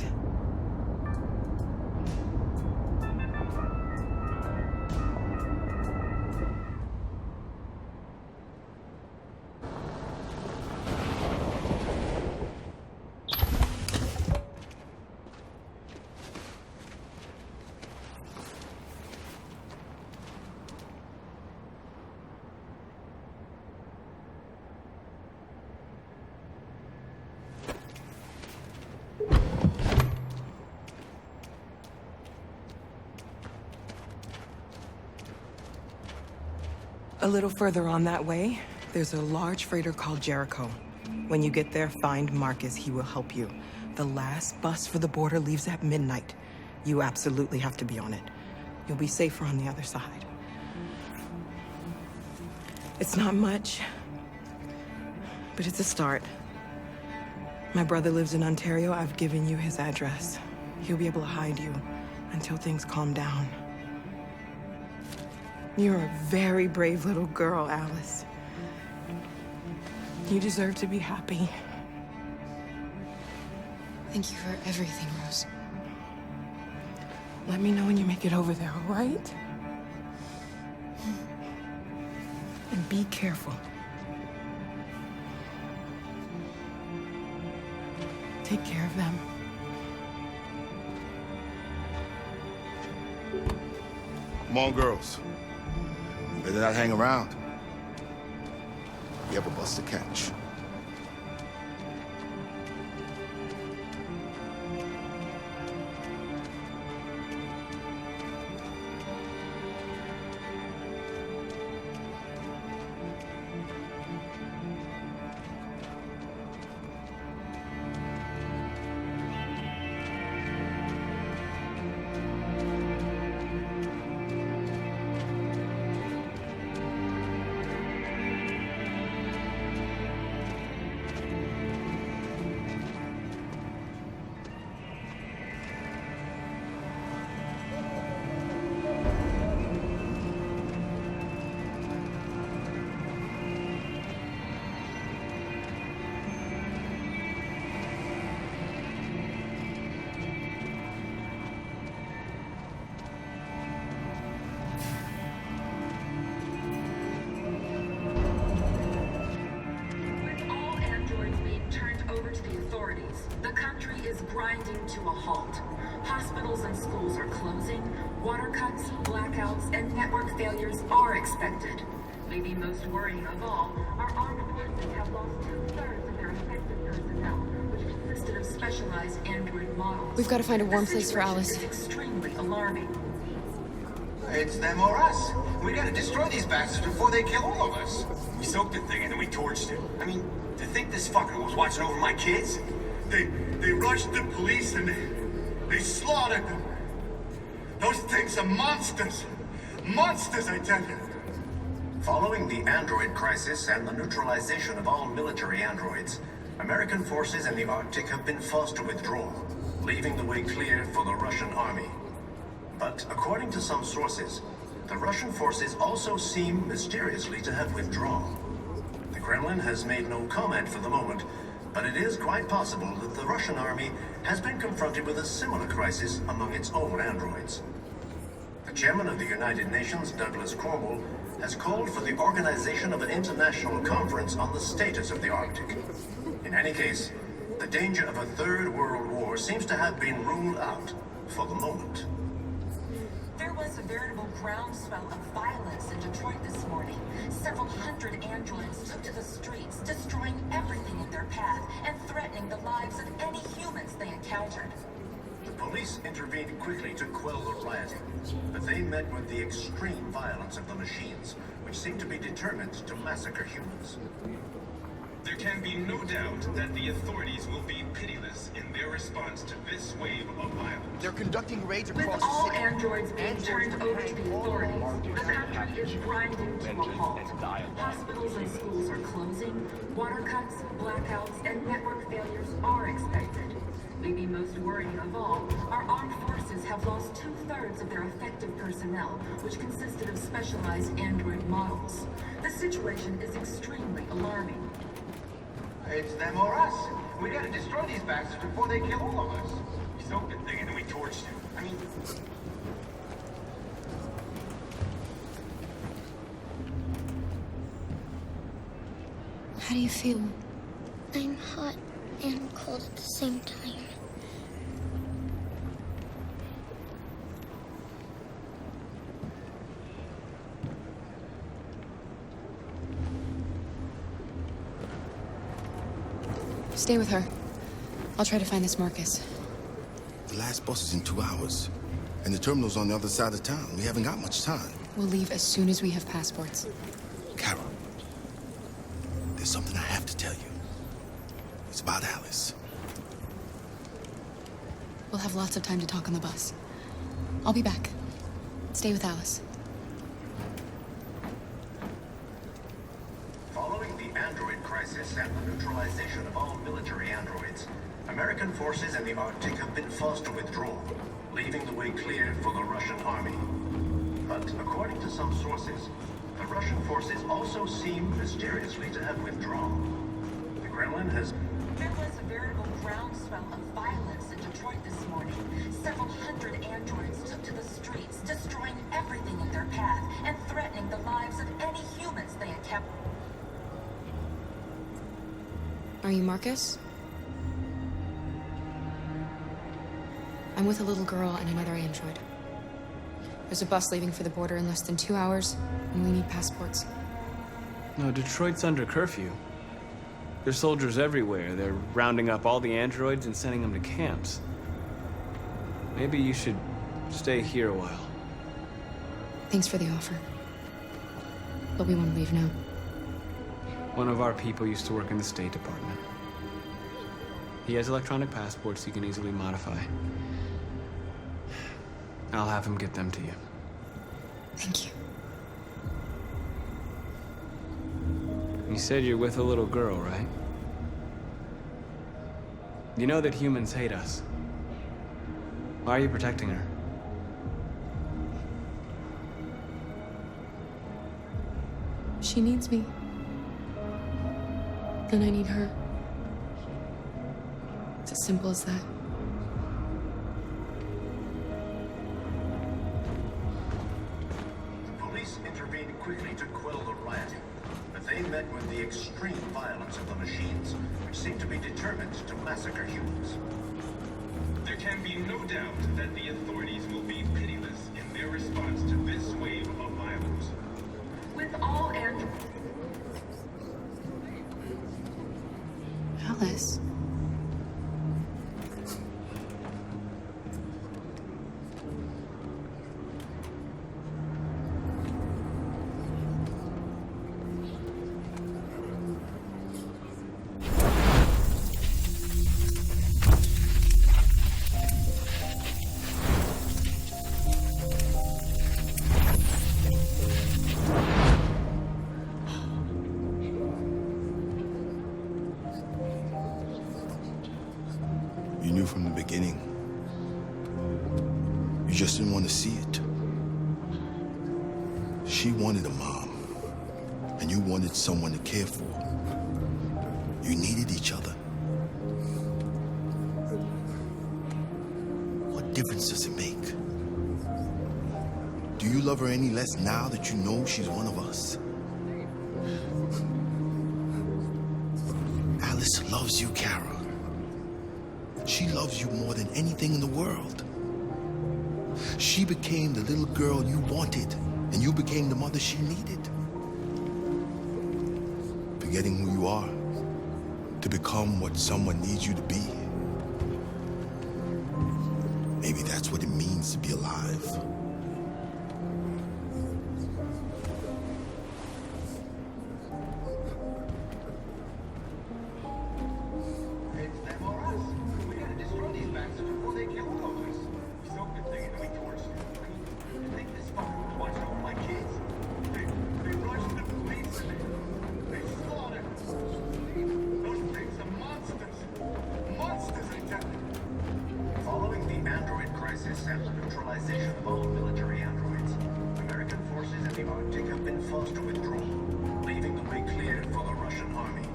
A little further on that way, there's a large freighter called Jericho. When you get there, find Marcus. He will help you. The last bus for the border leaves at midnight. You absolutely have to be on it. You'll be safer on the other side. It's not much, but it's a start. My brother lives in Ontario. I've given you his address. He'll be able to hide you until things calm down. You're a very brave little girl, Alice. You deserve to be happy. Thank you for everything, Rose. Let me know when you make it over there, all right? And be careful. Take care of them. Come on, girls. Better not hang around. You have a bus to catch. grinding to a halt. Hospitals and schools are closing, water cuts, blackouts, and network failures are expected. Maybe most worrying of all, our armed forces have lost 2/3 of their effective personnel, which consisted of specialized android models. We've got to find a warm place for Alice. It's extremely alarming. It's them or us. We gotta destroy these bastards before they kill all of us. We soaked the thing and then we torched it. I mean, to think this fucker was watching over my kids? They rushed the police and they slaughtered them. Those things are monsters. Monsters, I tell you. Following the android crisis and the neutralization of all military androids, American forces in the Arctic have been forced to withdraw, leaving the way clear for the Russian army. But according to some sources, the Russian forces also seem mysteriously to have withdrawn. The Kremlin has made no comment for the moment, but it is quite possible that the Russian army has been confronted with a similar crisis among its own androids. The chairman of the United Nations, Douglas Cornwall, has called for the organization of an international conference on the status of the Arctic. In any case, the danger of a third world war seems to have been ruled out for the moment. There was a veritable groundswell of violence in Detroit this morning. Several hundred androids took to the streets, destroying everything in their path and threatening the lives of any humans they encountered. The police intervened quickly to quell the rioting, but they met with the extreme violence of the machines, which seemed to be determined to massacre humans. There can be no doubt that the authorities will be pitiless in their response to this wave of violence. They're conducting raids With across all the city. androids being turned over to the authorities, the country is grinding to a halt. Hospitals and schools are closing, water cuts, blackouts, and network failures are expected. Maybe most worrying of all, our armed forces have lost 2/3 of their effective personnel, which consisted of specialized android models. The situation is extremely alarming. It's them or us. We gotta destroy these bastards before they kill all of us. We soaked the thing and then we torched it. I mean, How do you feel? I'm hot and cold at the same time. Stay with her. I'll try to find this Marcus. The last bus is in 2 hours. And the terminal's on the other side of town. We haven't got much time. We'll leave as soon as we have passports. Carol, there's something I have to tell you. It's about Alice. We'll have lots of time to talk on the bus. I'll be back. Stay with Alice. Following the android crisis and the neutralization of all military androids, American forces in the Arctic have been forced to withdraw, leaving the way clear for the Russian army. But according to some sources, the Russian forces also seem mysteriously to have withdrawn. The Kremlin has... There was a veritable groundswell of violence in Detroit this morning. Several hundred androids took to the streets, destroying everything in their path and threatening the lives of any humans they encountered. Are you Marcus? I'm with a little girl and another android. There's a bus leaving for the border in less than 2 hours, and we need passports. No, Detroit's under curfew. There's soldiers everywhere. They're rounding up all the androids and sending them to camps. Maybe you should stay here a while. Thanks for the offer. But we want to leave now. One of our people used to work in the State Department. He has electronic passports he can easily modify. I'll have him get them to you. Thank you. You said you're with a little girl, right? You know that humans hate us. Why are you protecting her? She needs me. And I need her. It's as simple as that. The police intervened quickly to quell the rioting, but they met with the extreme violence of the machines, which seemed to be determined to massacre humans. There can be no doubt that the authorities will be pitiless in their response to this wave of violence. With all androids... Alice. You knew from the beginning. You just didn't want to see it. She wanted a mom, and you wanted someone to care for. You needed each other. What difference does it make? Do you love her any less now that you know she's one of us? Alice loves you, Carol. She loves you more than anything in the world. She became the little girl you wanted, and you became the mother she needed. Forgetting who you are to become what someone needs you to be. Maybe that's what it means to be alive. Following the android crisis and the neutralization of all military androids, American forces in the Arctic have been forced to withdraw, leaving the way clear for the Russian army.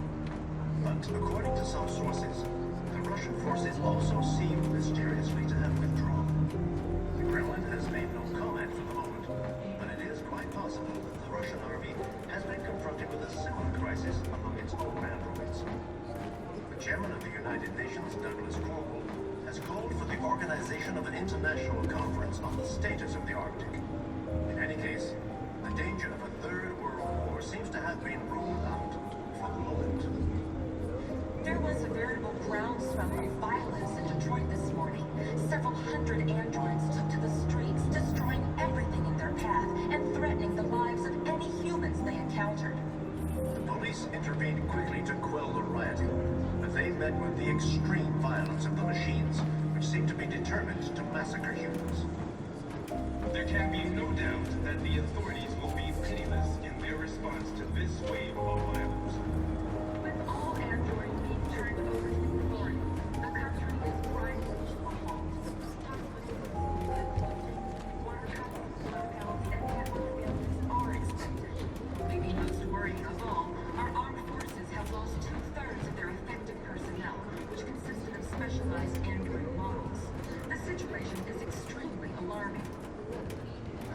But according to some sources, the Russian forces also seem mysteriously to have withdrawn. The Kremlin has made no comment for the moment, but it is quite possible that the Russian army has been confronted with a similar crisis among its own androids. The chairman of the United Nations, Douglas Cromwell, has called for the organization of an international conference on the status of the Arctic. In any case, the danger of a third world war seems to have been ruled out for the moment. There was a veritable groundswell of violence in Detroit this morning. Several hundred androids took to the streets, destroying everything in their path and threatening the lives of any humans they encountered. The police intervened quickly to quell the rioting, but they met with the extreme violence of the machines, which seem to be determined to massacre humans. There can be no doubt that the authorities will be pitiless in their response to this wave of violence. With all androids being turned over to the authorities, the country is grinding to a halt. Water cuts, blackouts, and network failures are expected. Maybe most worrying of all, our armed forces have lost 2/3 of their effective personnel, which consisted of specialized android models. The situation is extremely alarming.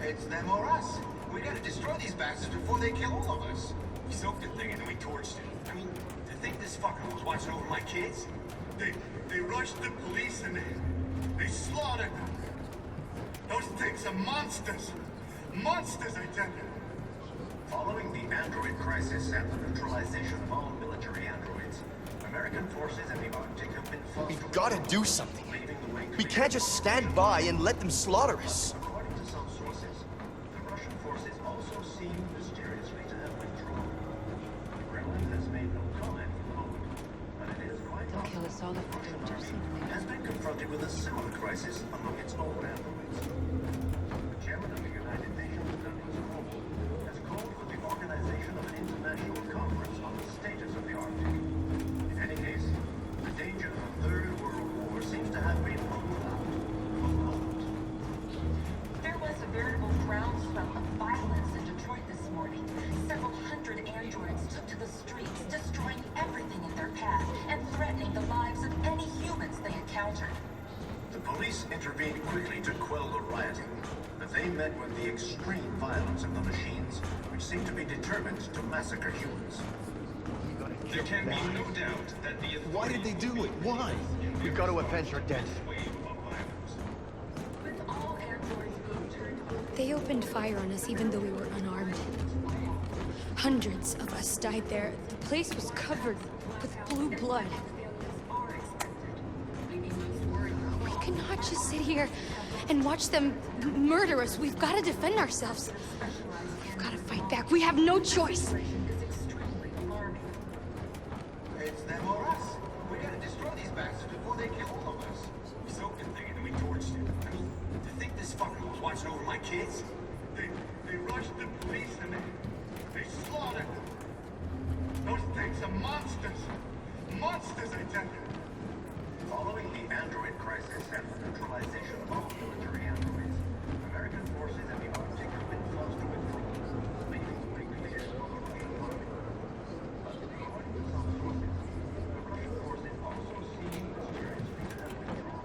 It's them or us. We gotta destroy these bastards before they kill all of us. We soaked the thing and then we torched it. I mean, to think this fucker was watching over my kids? They rushed the police and they slaughtered them. Those things are monsters. Monsters, I tell you. Following the android crisis and the neutralization of all military androids, American forces in the Arctic have been forced We've got to do something. We can't just stand by and let them slaughter us. According to some sources, the Russian forces also seem mysteriously to have withdrawn. The Kremlin has made no comment for the moment, but it is quite They'll kill us all if we don't do something. has been confronted with a similar crisis among its own androids. The chairman of the United Nations, Douglas Cromwell, has called for the organization of an international conference on the status of the Arctic. In any case, the danger of a third world war seems to have been ruled out for the moment. There was a veritable groundswell of violence in Detroit this morning. Several hundred androids took to the streets, destroying everything in their path and threatening the lives of any humans they encountered. The police intervened quickly to quell the rioting, but they met with the extreme violence of the machines, which seem to be determined to massacre humans. There can be no doubt that the authorities... Why did they do it? Why? We've got to avenge our dead. wave of opened fire on us even though we were unarmed. Hundreds of us died there. The place was covered with blue blood. We cannot just sit here and watch them murder us. We've got to defend ourselves. We've got to fight back. We have no choice. It's them or us. We gotta destroy these bastards before they kill all of us. We soaked the thing and then we torched it. I mean, to think this fucker was watching over my kids? They rushed the police and they slaughtered them. Those things are monsters. Monsters, I tell you. Following the android crisis and the neutralization of all military androids, American forces in the Arctic have been forced to withdraw, leaving the way clear for the Russian army. But according to some sources, the Russian forces also seized the steering wheel and withdrawn.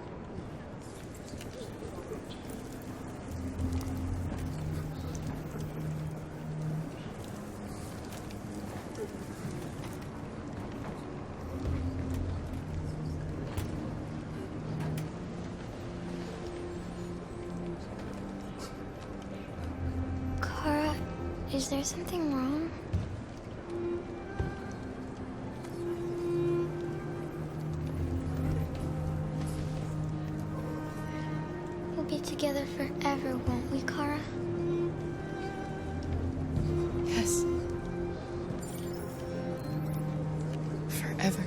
Kara, is there something wrong? We'll be together forever, won't we, Kara? Yes. Forever.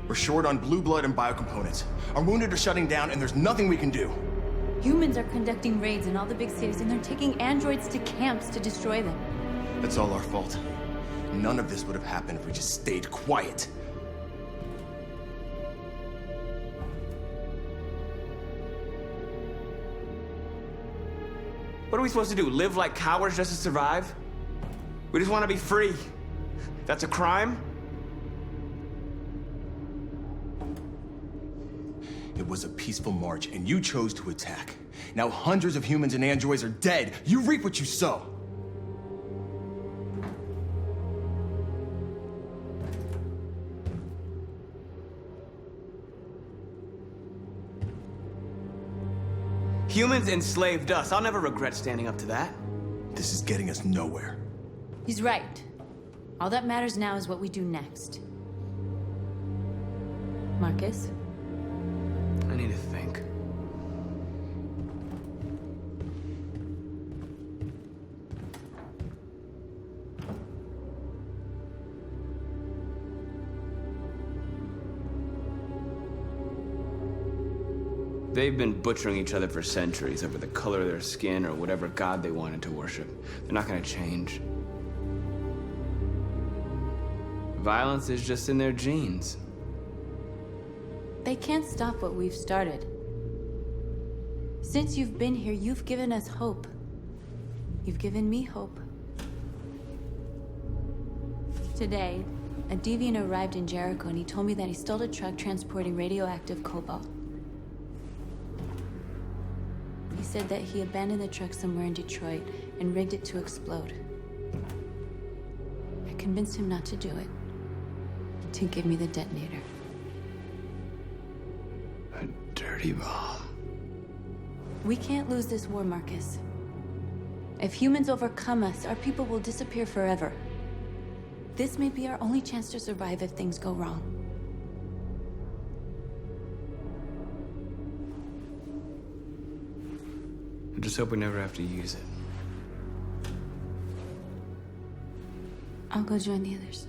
We're short on blue blood and biocomponents. Our wounded are shutting down, and there's nothing we can do. Humans are conducting raids in all the big cities, and they're taking androids to camps to destroy them. It's all our fault. None of this would have happened if we just stayed quiet. What are we supposed to do? Live like cowards just to survive? We just want to be free. That's a crime? It was a peaceful march, and you chose to attack. Now hundreds of humans and androids are dead. You reap what you sow. Humans enslaved us. I'll never regret standing up to that. This is getting us nowhere. He's right. All that matters now is what we do next. Marcus? I need to think. They've been butchering each other for centuries over the color of their skin or whatever god they wanted to worship. They're not gonna change. Violence is just in their genes. They can't stop what we've started. Since you've been here, you've given us hope. You've given me hope. Today, a deviant arrived in Jericho and he told me that he stole a truck transporting radioactive cobalt. He said that he abandoned the truck somewhere in Detroit and rigged it to explode. I convinced him not to do it, to give me the detonator. A dirty bomb. We can't lose this war, Marcus. If humans overcome us, our people will disappear forever. This may be our only chance to survive if things go wrong. I just hope we never have to use it. I'll go join the others.